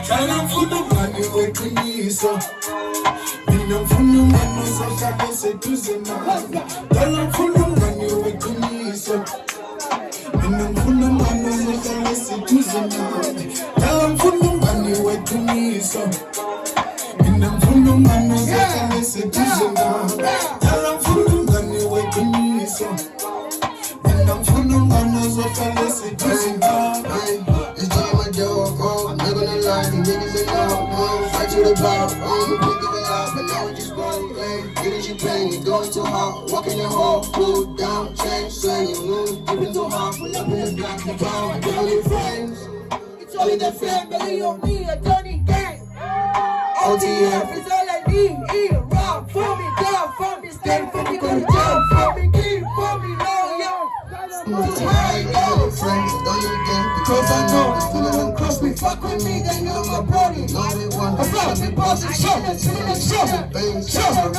Tala mfuna mani wekunisa Mina mfuna mani zoshaka seduze na Tala mfuna mani wekunisa Mina mfuna mani zoshaka seduze na Tala mfuna mani wekunisa Mina mfuna mani zoshaka seduze na Tala mfuna mani wekunisa Mina mfuna mani zoshaka seduze na I'm not gonna lie, the niggas ain't out, fight to the bar, I'm a big of it out, but now we just roll, getting you pain, going too hard, walking your hall, pull down, change, slanging, moon, dipping too hard, pull up in the block, the power, the only friends, it's only the family on me, a dirty gang, OTF is all I need, eat a rock for me, down for me, stand for me, go to jail for me, keep for me, low, yo. Friends, don't you get because I know if you don't cross me, fuck with me, then you're my brody. No, they want to fuck me, boss, and shut it, shut it, shut it, shut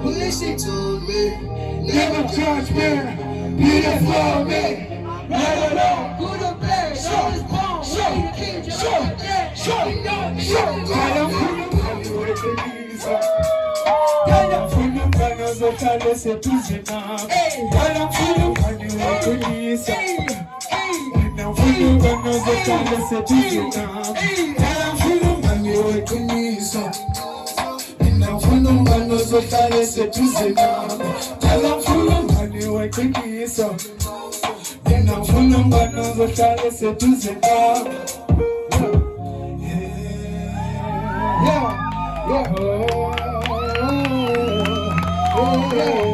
listen to me, never judge me, be there for me, right alone, good or bad, I was born, ready to kill you, Zotale se tuzina, tala mfuna mani wekunisa. Nina mfuna mani zotale se tuzina. Yeah.